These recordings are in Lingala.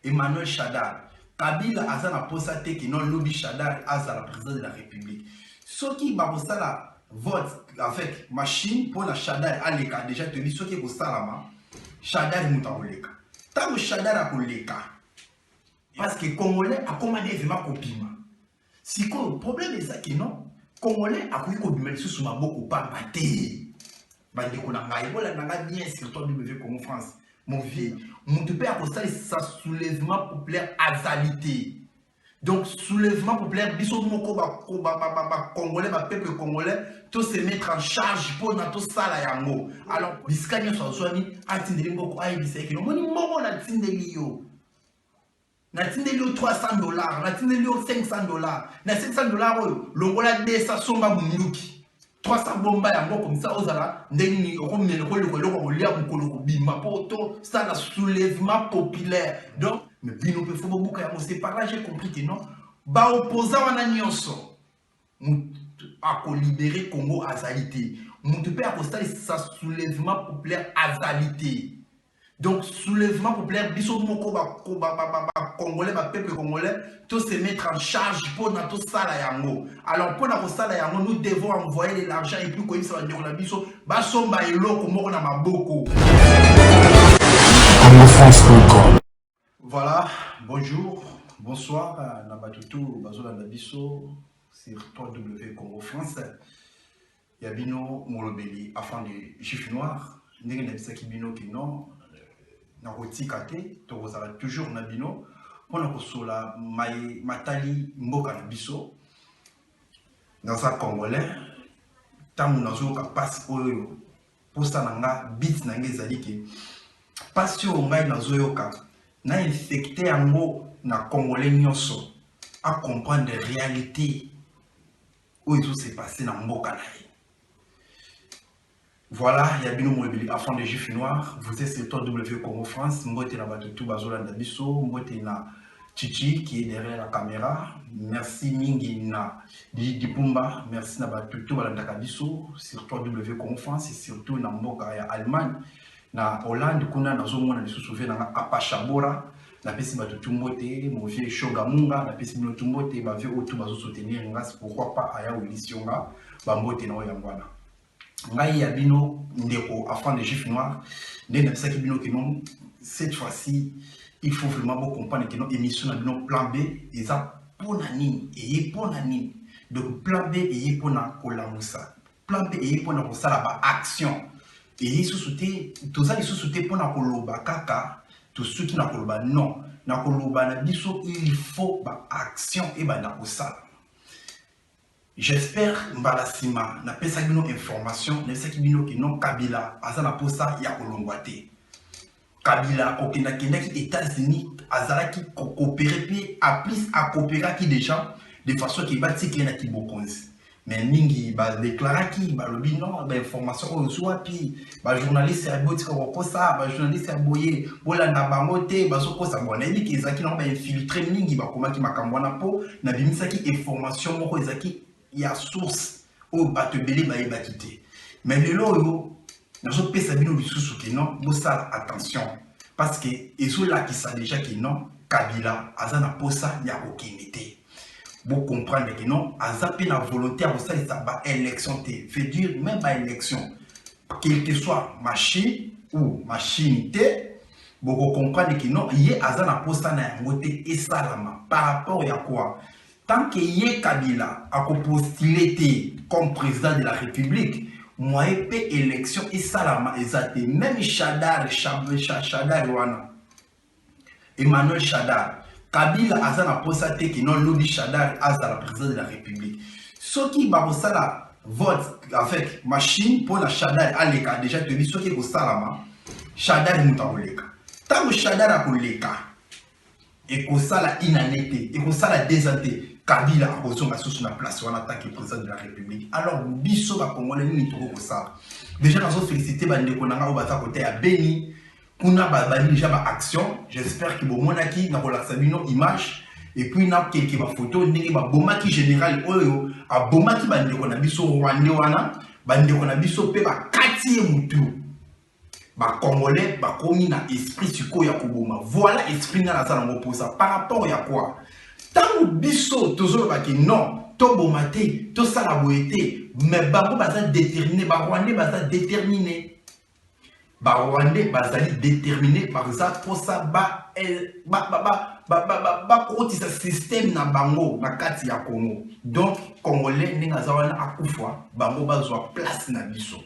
Emmanuel Shadar. Kabila a la posate qui non lobby Shadar a la présidence de la République. Ce qui va ça la vote avec machine pour la Shadar à l'écart. Déjà, tu dis ce qui est au Salama, Shadar est au l'écart. Tant que Shadar a l'écart, parce que Congolais a commandé vraiment copima. Si le problème est ça que non, Congolais a coupé copima sous ma boque ou pas batté. Bande qu'on a bien sur toi W Congo France. Mon vieux, mon père a constaté sa soulèvement populaire azalité. Donc, soulèvement populaire, biso moko congolais, peuple congolais, tout se mettre en charge pour na tout ça la yango. Alors, biskanya so soani atindeli mboko ayi biseki. Moni moko na tindeli yo. Na tindeli yo $300, na tindeli yo $500. Na $500 longola desa somba munduki. 300 bomba yango comme ça ozala ndeni okomele ko le lia mukolo bima poto ça la soulèvement populaire. Donc mais bino pe fobo buka yango c'est par là j'ai compris que non ba opposant wana nyonso a ko libérer Congo azalité mutu pe akostali ça soulèvement populaire azalité. Donc soulèvement populaire biso moko congolais peuple congolais tout se mettre en charge pour na tout ça la yango. Alors pour na tout ça la yango nous devons envoyer de l'argent et puis comme ça va dire la biso ba somba eloko moko na maboko. Voilà, bonjour, bonsoir na batutu bazola na biso sur 3W Congo France. Yabino molobeli afin de Juif noir ndenge na bisaki bino ki non na kotikate to kozala toujours na bino pona kosola matali mboka na biso dans sa congolais tamu nazoka passe oyo posta nanga bit na ngezali ke passe yo ngai nazoyoka na infecté yango na congolais nyonso à comprendre les réalités où tout s'est passé dans mboka na ye. Voilà, il y a bien mon afin de Juifs noirs. Vous êtes sur W Congo France. Moi, je suis là-bas, Bazola Ndabiso. Moi, je suis là, Chichi, qui est derrière la caméra. Merci Mingi na Dipumba. Merci na Batutu Balandakabiso. Sur W Congo France et surtout na Mboka ya Allemagne. Na Hollande, kuna na zomo na souvenir na Apachabora. Na pesi Batutu Mbote, mon vieux Shogamunga. Na pesi Batutu Mbote, ma vieux Otu Bazo soutenir. Pourquoi pas Aya ou Lissionga. Bambote na Oyangwana. Ngai ya bino ndeko afin de Juifs noirs ndena bisaki bino que non cette fois-ci il faut vraiment beaucoup comprendre que non émission na bino plan B eza pona nini et pona nini. Donc plan B et pona kolamusa plan B et pona kosala ba action et sous-souté tout ça sous-souté pona koloba kaka tout ce qui na koloba non na koloba na biso il faut ba action et ba na kosala. J'espère Mbalasima n'a pas eu une information, n'a pas eu non Kabila, azana posa ya kolongwate. Kabila kokenda kenda ki États-Unis, azala ki coopérer puis a plus à coopérer qui déjà de façon qui bati qui na ki bokonzi. Mais mingi ba déclarer qui ba lobi non ba information au soit puis ba journaliste a boti ko posa, ba journaliste a boyer bola na bangote ba so posa bona ni ki ezaki na ba infiltrer mingi ba komaki makambo na po na bimisa ki information moko ezaki il y a source au batebele ba ebakité. Mais le loyo nazo pesa bino bisusu ke non, bosa attention parce que ezo là qui ça déjà que non Kabila azana posa ya kokimité. Vous comprendre que non azape na volonté à ça ça ba élection té veut dire même ba élection quel que soit machine ou machinité. Vous comprendre que non yé azana posa na ngote et salama par rapport à quoi. Tant que Yé Kabila a postulé comme président de la République, moi, élection et salama exacte. Même Shadar Wana, Emmanuel Shadar, Kabila a posté qui non lobby Shadar a la présidence de la République. Ce qui va la vote avec machine pour la Shadar à l'écart, déjà te dis ce qui est au salama, Shadar est au l'écart. Tant que Shadar a l'écart, et que ça la inanité, et que ça la désanté. Kabila a posé sur la place en attaque le président de la République. Alors, biso va congolais ni trop que ça. Déjà, nous avons félicité Bande Konanga au bata côté à Beni. Kuna bani déjà ba action. J'espère que bon monaki na relaxa bino image et puis na quelques ba photo ndenge ba bomaki général oyo a bomaki Bande Konanga biso Rwanda wana Bande Konanga biso pe ba kati mutu. ba Congolais ba komi na esprit siko ya koboma. Voilà esprit na ça nango pour ça. Par rapport ya quoi? Tant biso toujours ba ki non, to bomate, to sala boete, mais bango baza déterminé, ba Rwandais baza déterminé. Ba Rwandais bazali déterminé par ça pour ça ba kotisa système na bango na kati ya Congo. Donc Congolais ninga zawana akufwa bango bazwa place na biso.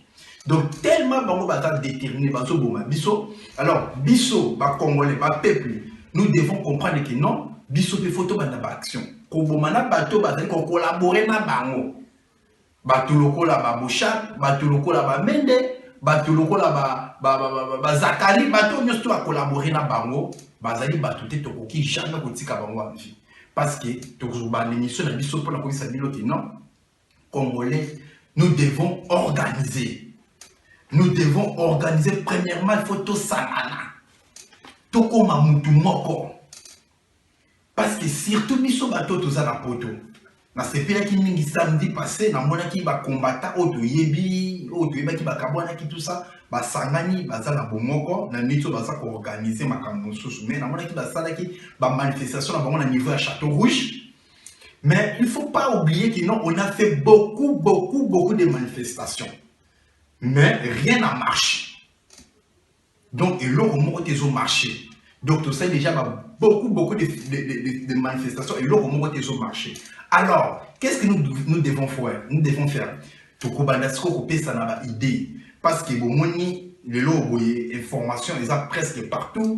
Donc tellement bango baza déterminé bazo boma biso. Alors biso ba Congolais ba peuple, nous devons comprendre que non, biso pe photo banda ba action. Ko boma na bato bazali ko collaborer na bango. Bato lokola ba Bochat, bato lokola ba Mende, bato lokola ba Zakari, bato nyonso ba collaborer na bango, bazali bato te tokoki jamais kotika bango en vie. Parce que toujours ba l'émission na biso pour la komisa bilo que non, Congolais, nous devons organiser. Nous devons organiser premièrement il faut to salana. Toko mamutu moko. Parce que surtout biso bato toza na poto. Na sepela ki mingi samedi passé na mona ki ba combattant auto yebi ki ba kabwana ki tout ça ba sangani baza na bomoko na nito baza ko organiser makambo susu mais na mona ki ba sala ki ba manifestation na bango na niveau à Château Rouge. Mais il faut pas oublier que non, on a fait beaucoup de manifestations. Mais rien n'a marché. Donc et l'eau au tes ont marché. Donc tout ça déjà beaucoup de manifestations et l'eau au tes ont marché. Alors, qu'est-ce que nous devons faire? Nous devons faire. Tout ça n'a idée. Parce que bon, les lots, information, ils ont presque partout.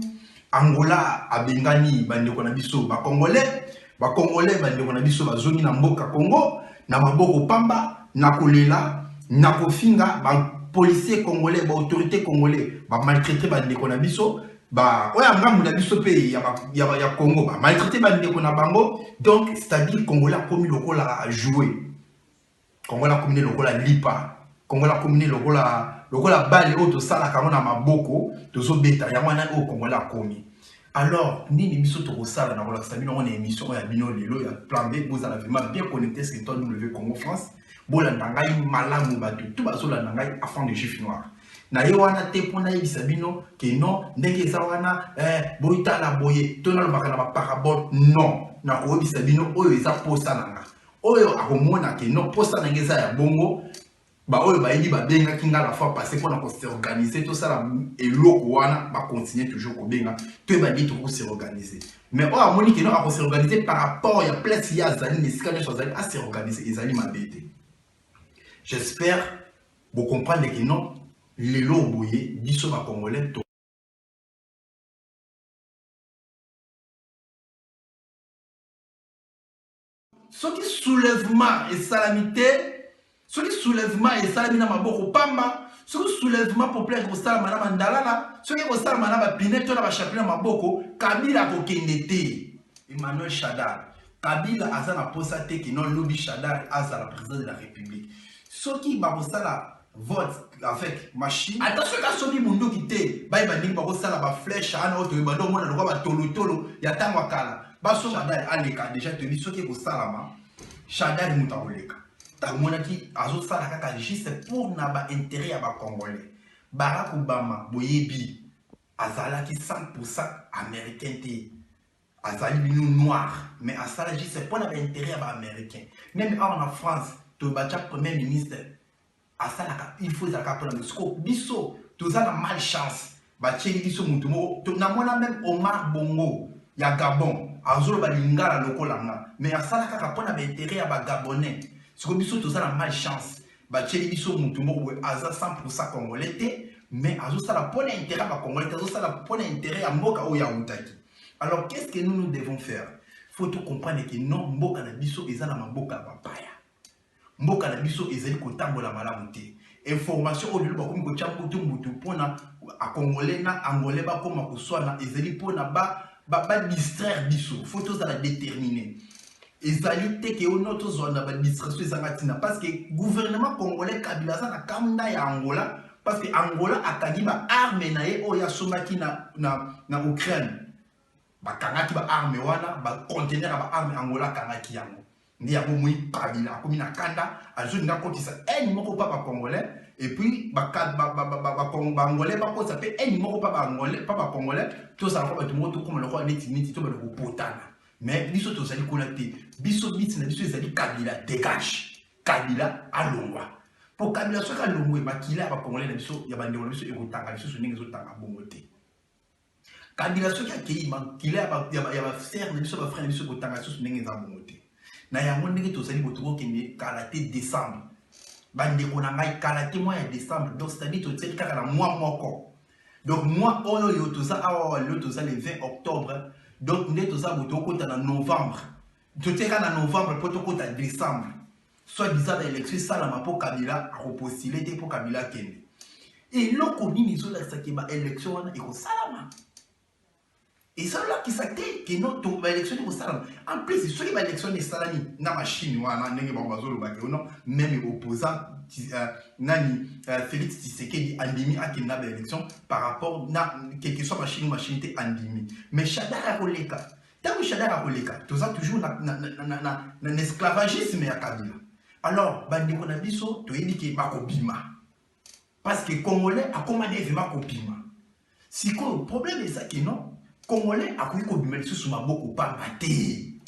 Angola, Abengani, bande konabiso, ba Congolais, bande konabiso, ba zoni na mboka Congo, na maboko pamba, na kolela, na kofinga, ba policiers congolais, ba autorités congolais, ba maltraité bande konabiso. Bah ouais ngamu na biso pe ya Congo ba maltraité ba ndeko na bango donc c'est-à-dire Congolais a commis lokola à jouer Congolais a commis lokola lipa Congolais a commis lokola balle auto sala kama na maboko tozo beta ya mwana au Congolais a commis alors nini biso to sala na kola sabino on émission ya bino lelo ya plan B vous allez vraiment bien connecter ce que toi nous lever Congo France bola ndangai malamu batu tout bazola ndangai afin de juif noir na ye wana te pona yebisa bino ke non ndenge eza wana boyita la boye to na lobaka na ba parabole non na koyebisa bino oyo eza posa nanga oyo akomona ke non posa nanga eza ya bongo ba oyo bayebi babengaki nga la fois passé mpona kosorganize tosala eloko wana bacontinue toujours kobenga to ebandi tokosorganize mais oyo amoni ke non akosorganize par rapport ya place ya azali na esika nyonso azali asorganize ezali mabe te. J'espère vous comprendre que non les lots boyés, biso ba Congolais. Ce qui soulèvement et salamité, ce qui soulèvement et salamina maboko pamba, ce qui soulèvement populaire ko salama na mandalala, ce qui ko salama na ba pineto na ba chapina maboko, Kabila ko kendete. Emmanuel Shadar, Kabila azana posa te ki non lobby Shadar azala président de la République. Ce qui ba ko sala vote avec machine. Attention à ce qui mundo quitté. Bah il va dire que ça la ba flèche à notre bando on a le droit tolo ya tangwa kala. Ba so Shadar aleka déjà te dit ce qui est au salama. Shadar mutaoleka. Ta mona ki azo sala kaka juste pour na ba intérêt à ba Congolais. Barack Obama boyebi azala ki 100% américain té. Azali bino noir mais azala juste pour na ba intérêt à ba américain. Même en France, to ba premier ministre il faut pour le scope biso tous la malchance ba tcheli biso mutumo to na mona même Omar Bongo ya Gabon azolo ba lingala lokolanga mais asala kaka pona ba intérêt ya ba Gabonais siko biso tous la malchance ba tcheli biso mutumo aza 100% congolais té mais azo sala pona intérêt ba congolais azo sala pona intérêt ya mboka o ya utaki. Alors qu'est-ce que nous devons faire? Faut tout comprendre que non mboka na biso ezana mboka papaya. Mboka na biso ezali kotambola malamu te. Information au lieu bakomi ko tia mutu pona a congolais na angolais ba koma ko swana ezali pona ba distraire biso. Faut tous la déterminer. Ezali te ke onoto zona ba distraction ezangatina parce que gouvernement congolais Kabila za na kamna ya Angola parce que Angola akagi ba arme na ye oya somaki na Ukraine. Ba kangaki ba arme wana ba conteneur ba arme Angola kangaki yango. Ni ya bomoi Kabila komi na kanda azo nga kotisa moko papa congolais Et puis, Congolais, ça fait un numéro pas Congolais, tout ça, tout le monde, comme le roi, tout le potana. Mais, biso, tout ça, il connecté. Biso, Kabila, dégage. Kabila, à Longwa. Pour Kabila, ce qu'il Longwa, il y a Congolais, il y a des gens qui ont été Kabila, ce qu'il y a frère, na yango ndenge tozali botoko kende karaté décembre bandeko na ngai karaté mois ya décembre donc c'est-à-dire tozali kaka na mois moko donc mois oyo yo toza awa le toza le 20 octobre donc nde toza botoko kota na novembre toteka na novembre po tokota décembre soit disant l'élection salama po Kabila repostuler te po Kabila kende et loko nini zo la sakeba élection wana eko salama. Et ça là qui s'acte que notre élection est au salon. En plus, ceux qui élection est salami na machine wana ndenge ba bazolo ba ke non même opposant nani Félix Tshisekedi andimi akina ba élection par rapport na quelque soit machine té andimi. Mais Shadara koleka. Tant Shadara koleka, toza toujours na esclavagisme ya Kabila. Alors, bandeko na biso to yebi ke makobima. Parce que Congolais a commandé vraiment kobima. Si le problème est ça que non Congolais a pu combiner sous ma beaucoup pas maté.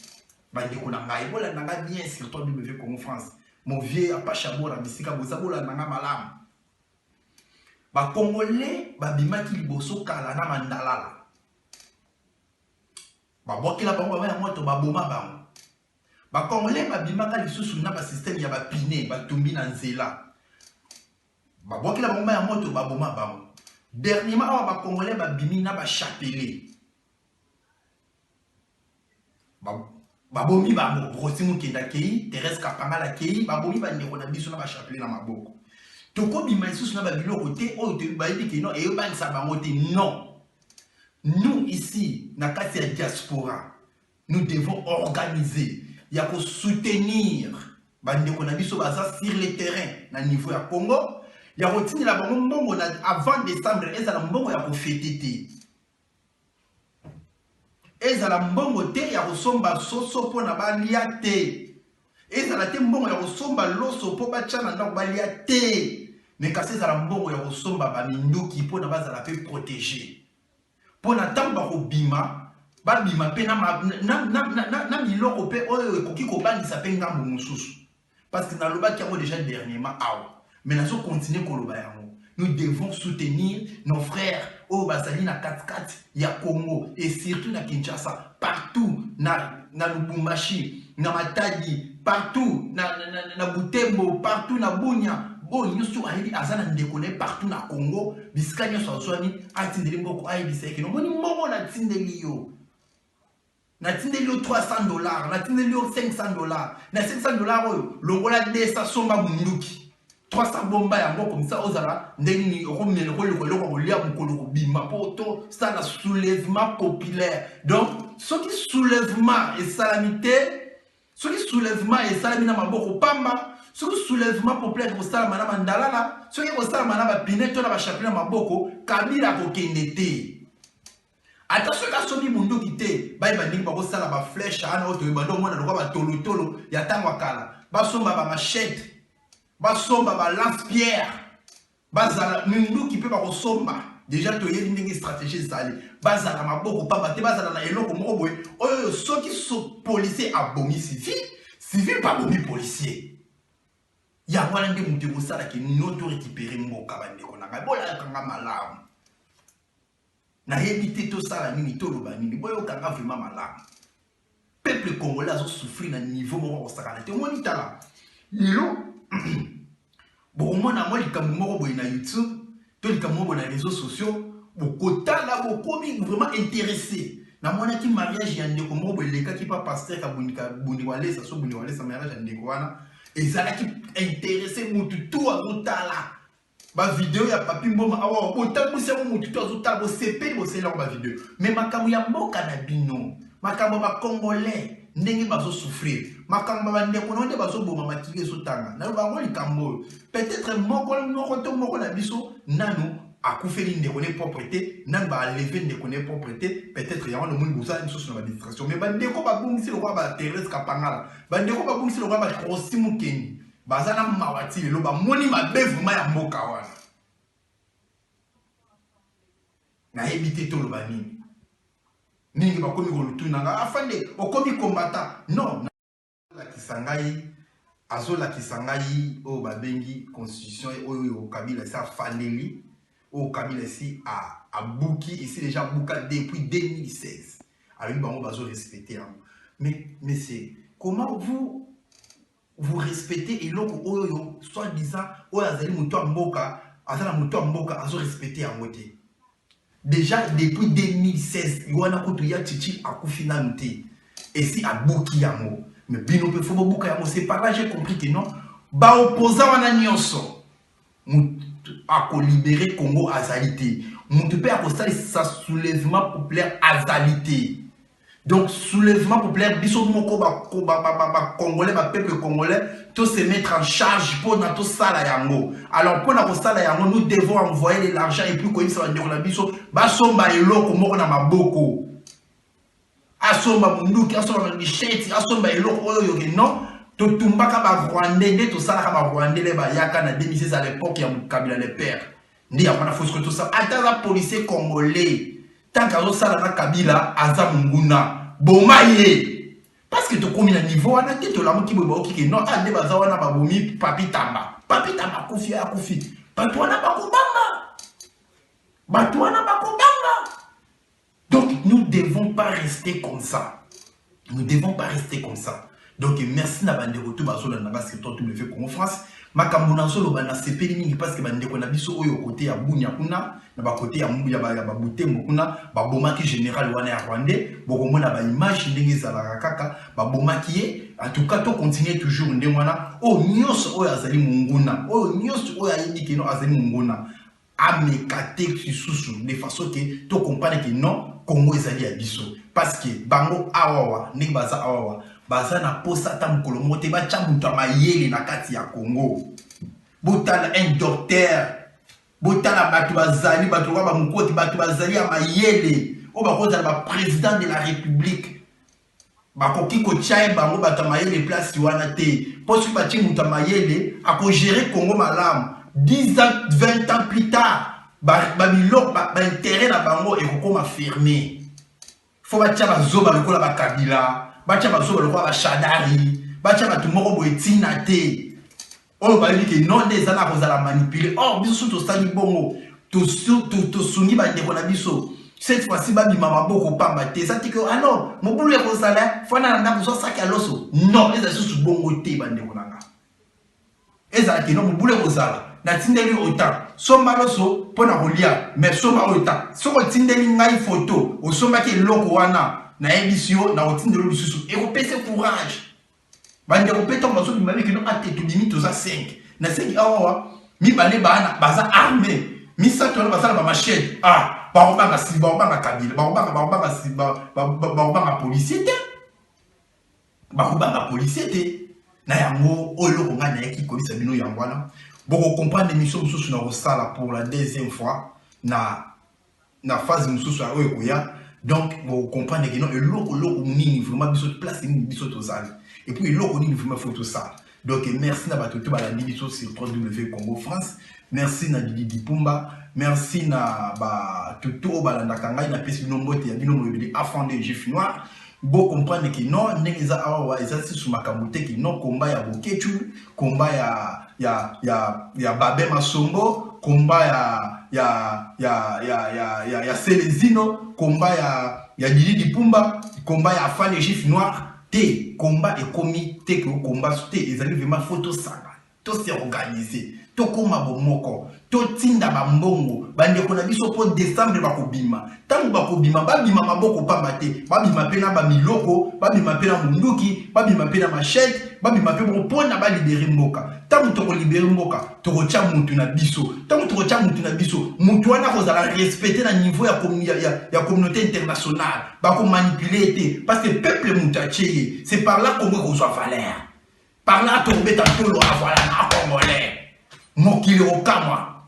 Bandeko na ngai bola nanga bien sur toi de Congo France. Mon vieux a pas chabola bisika bozabola nanga malam. Ba Congolais ba bimaki liboso kala na mandalala. Ba bokela bango ba ya moto ba boma bango. Ba Congolais ba bimaka lisusu na ba système ya ba piné ba tumbi na nzela. Ba bokela bango ba ya moto ba boma bango. Dernièrement ba Congolais ba bimi na ba chapelet. Babomi bango Rosimu Kenda kei Thérèse Kapanga la kei babomi bandeko na biso na ba chapelet na maboko toko bima isusu na ba biloko te oyo te ba yebi ke non et ba nsa bango te non. Nous ici na kati ya diaspora nous devons organiser ya ko soutenir bandeko na biso baza sur le terrain na niveau ya Congo ya ko tinela bango mbongo na avant décembre ezala mbongo ya ko fêter te. Ezala mbongo te ya kosomba soso po na balia te. Ezala te mbongo ya kosomba loso po bachana ndako balia te. Mais kasi ezala mbongo ya kosomba ba minduki po na bazala pe protéger. Po na tamba ko bima, ba bima pe na miloko pe oyo ekoki ko bandisa pe ngambo mususu. Parce que na loba ki yango déjà dernièrement awa. Mais na so continuer ko loba yango. Nous devons soutenir nos frères au Bazali na 4-4 ya Congo et surtout na Kinshasa, partout na Lubumbashi, na Matadi, partout na Butembo, partout na Bunia. Bon, nous sommes allés à Zana Ndekone partout na Congo, Biscanio Soswani, a Tindeli Mboko Aïbisek, nous avons na Tindelio. Na Tindelio $300, na Tindelio $500, na $500, l'Ongola de sa somba munduki. 300 bomba ya moko comme ça ozala ndeni romene ko lia mukolo bima poto ça la soulèvement populaire. Donc ce qui soulèvement et salamité, ce qui soulèvement et salamina maboko pamba, ce qui soulèvement populaire ko salama na mandalala, ce qui ko salama na ba pineto na ba chapelet maboko Kabila ko kendete. Attention ka sobi mundu kité, ba ndingi ba ko sala ba flèche ana oto ba ndo mona lokwa ba tolotolo ya tangwa kala. Ba somba ba machette basomba ba lance-pierre bazala mundu qui peut ba kosomba déjà to yebi ndenge stratégie zali bazala maboko pamba te bazala na eloko moko boye oyo soki so policier abomi civil pas bomi policier ya wana nde mutu kosala ki noto récupérer mboka bandeko na ngai bola kanga malamu na yebi te to sala nini to loba nini boyo kanga vraiment malamu peuple congolais a souffrir na niveau moko osakana te moni tala lelo bon moi na moi likambo moko boye na YouTube to likambo moko na réseaux sociaux bokotala bokomi vraiment intéressé na mona ki mariage ya ndeko moko boye leka ki pa pasteur ka bundi wale sa so bundi wale sa mariage ya ndeko wana ezala ki intéressé mutu tout azotala ba vidéo ya papi mboma awa botambusa mo mutu tout azotala bo sepeli bo sela ba vidéo mais makambo ya mboka na bino makambo ba congolais ndenge bazo souffrir makambo ba ndeko nonde bazo boma makile sotanga na bango likambo peut-être moko na biso nanu akufeli ndeko ne propreté nanu ba lever ndeko ne propreté peut-être ya wana muni bosa une source na distraction mais ba ndeko ba bungisi le roi ba Thérèse Kapangala ba ndeko ba bungisi le roi ba Rosimu Keni bazana mawati lelo ba moni mabe vraiment ya mboka wana na éviter tout le bani ningi bakomi kolutuna afande okomi combattant non la kisangai azola kisangai o babengi constitution oyo Kabila sa fandeli o Kabila si a bouki ici déjà bouka depuis 2016 alors bango bazo respecter mais c'est comment vous respectez et loko oyo soi-disant oyo azali muto mboka azala muto mboka azo respecter en moté déjà depuis 2016 Yoana Kotoya Chichi a kufina nté et si a bouki yango mais bino pe fobo bouka yango c'est par là j'ai compris que non ba opposant wana nyonso a ko libérer Congo azalité mutu pe a ko sa soulèvement populaire azalité. Donc, soulèvement populaire, biso moko ba congolais, ba peuple congolais, tout se mettre en charge pour notre sala yango. Alors, pour notre sala yango, nous devons envoyer l'argent et puis quand il s'en va dire biso, ba somba eloko moko na maboko. Asomba munduki, asomba micheti, asomba eloko oyo yoke non. To tumbaka ba Rwandais, ne to sala ka ba Rwandais le ba yaka na 2016 à l'époque ya Kabila le père. Ndi ya pana fosco tout ça. Ata la policier congolais. Tant que ça na Kabila aza munguna bomaye parce que to komi na niveau ana te to la moki boba okike non ande baza wana babomi papi tamba kufi ya kufi batu wana bakobanga. Donc nous devons pas rester comme ça, donc merci na bande retour bazola na bas que toi tu le fais comme France makambo na solo bana sepeli mingi parce que bande ko na biso oyo côté ya bunya kuna na ba côté ya mbuya ba butembo kuna ba bomaki général wana ya Rwandais boko mona ba image ndenge za kaka ba bomaki ye en tout cas to continuer toujours ndenge wana o nyos oyo azali munguna o nyos oyo ayiki no azali munguna amekate kisusu de façon que to comprendre que non Congo ezali ya biso parce que bango awawa ni baza awawa baza na posa ta mukolo mote ba chamuta mayele na kati ya Congo botala un docteur botala batu bazali batu ba mukoti batu bazali ya mayele o ba koza ba président de la république ba koki ko chai bango batu mayele place wana te parce que ba chimuta mayele a ko gérer Congo malam 10 ans 20 ans plus tard ba intérêt na bango et ko ma fermé faut ba tia ba zoba lokola ba Kabila bacha bazoba lokwa ba Shadari bacha batu moko boetina te oyo bayebi ke non des ana kozala manipuler or biso to sali bongo to sungi ba ndeko na biso cette fois-ci ba bima maboko pamba te ça dit que ah non mobulu ya kozala fana na ko saki aloso non eza susu bongo te ba ndeko nanga eza ke non mobulu ya kozala na tindeli autant somba loso pona kolia mais somba autant soko tindeli ngai photo o somba ke loko wana na ebisio na otindelo bisusu et repese courage bande repete on bazo bimami que non atetu limite aux 5 na 5 awa mi bale bana baza armé mi sato na basala ba machette ah ba obanga si ba obanga Kabila ba obanga si ba obanga policier te na yango olo ko ngana yaki ko bisa bino yango wana boko comprendre mission mususu na osala pour la deuxième fois na phase mususu a oyo koya. Donc, vous comprenez que non, le loco ni vraiment biso place ni biso tozali. Et puis le loco ni vraiment faut tout ça. Donc merci na batoto ba la biso sur 3W Congo France. Merci na Didi Pumba. Merci na ba toto ba la ndakanga na pesi nombote ya bino moyebeli afande jif noir. Bo comprendre que non nengeza awa eza si suma kamuté que non combat ya bokechu, combat ya Babé Masombo, combat ya Selezino, combat ya Didi Pumba, combat ya Afane Gif Noir, te combat et commis te que combat te ils arrivent vraiment photo sanga, tout s'est organisé, to koma bomoko, to tinda bambongo, bande kona biso pour décembre bakobima, tangu bakobima babima maboko pamba te, babima pena ba miloko, babima pena munduki, babima pena machette, babima pena pona ba libérer mboka. Tangu toko libérer mboka, toko tia mutu na biso, tangu toko tia mutu na biso, mutu wana kozala respecter na niveau ya communauté internationale, bako manipuler te, parce que peuple mutache, c'est par là qu'on reçoit valeur. Par là to beta tolo voilà na congolais. Mokili rokamwa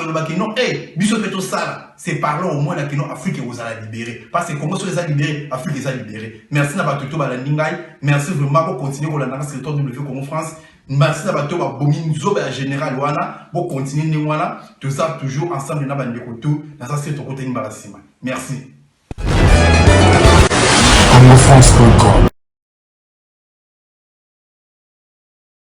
yolobaki non biso peto sala c'est par là au moins la kino Afrique vous allez libérer parce que Congo les a libérés Afrique les a libérés. Merci na batuto ba la ningai, merci vraiment pour continuer pour la nation sur W Congo France. merci na bato ba bomi nzoba ya général wana bo continuer ne wana tout ça toujours ensemble na bande koto na ça c'est to côté mbala sima merci. Anglo France.com